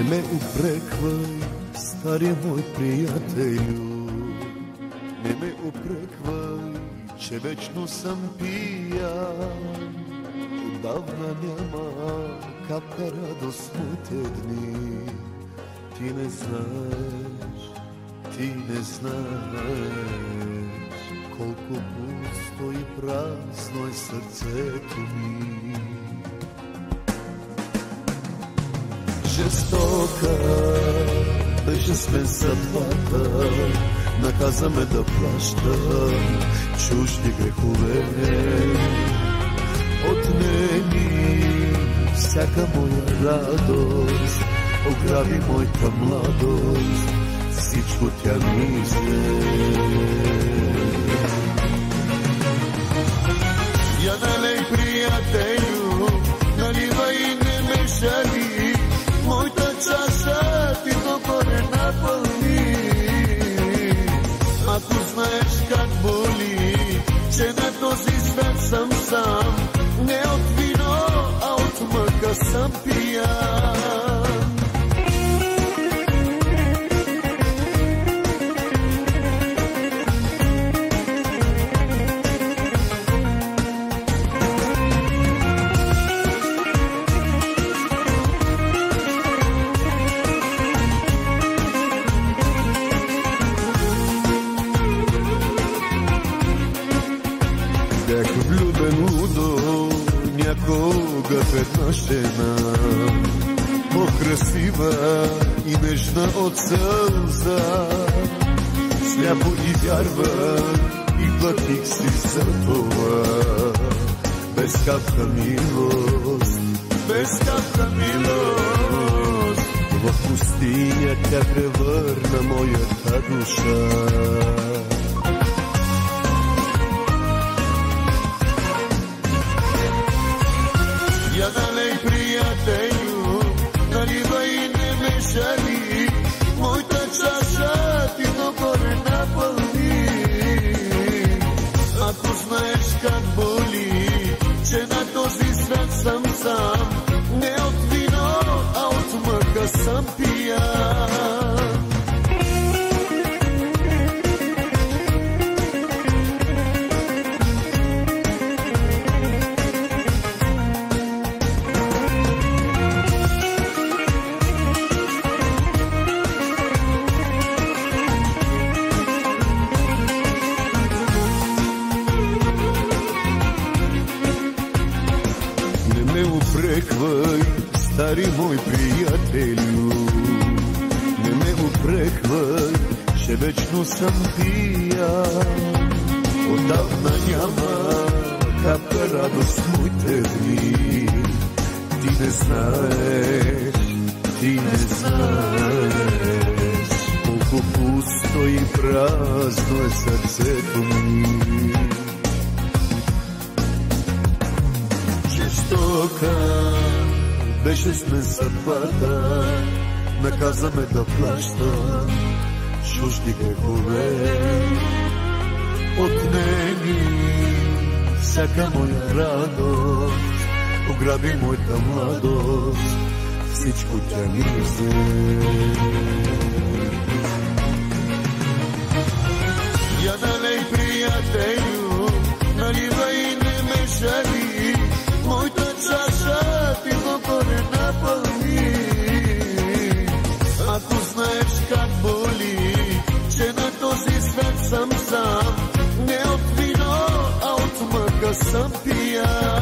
ме упреквай, стари мой приятелю, не ме упреквай, че вечно съм пиян. Отдавна няма капка радост в моите дни. Ти не знаеш, колко пусто и празно е сърцето ми. Жестока беше с мен съдбата, наказа ме да плащам чужди грехове. Отнеми всяка моя радост, ограби моята младост, всичко тя ми взе. Я налей, приятелю, наливай и не ме жали, моята чаша ти докоре напълни. Ако знаеш как боли, че на този свят съм сам, не от вино, а от мъка съм пиян. Бях влюбен лудо някога в една жена, по-красива и нежна от сълза. Сляпо и вярвах и платих си за това. Без капка милост, без капка милост, в пустиня тя превърна моята душа. Я налей, приятелю, наливай и не ме жали, моята чаша ти догоре напълни. Ако знаеш как боли, че на този свят съм сам, не от вино, а от мъка съм пиян. Не упреквай, стари мой приятелю, не ме упреквай, че вечно съм пиян. Отдавна няма капка радост в моите дни. Ти не знаеш, колко пусто и празно е сърцето ми. Жестока беше с мен съдбата, наказа ме да плащам чужди грехове. Отнеми всяка моя радост, ограби моята младост, всичко тя ми взе. Я налей, приятелю, наливай и не ме жали, моята чаша ти догоре напълни. Ако знаеш как боли, че на този свят съм сам, не от вино, а от мъка съм пиян.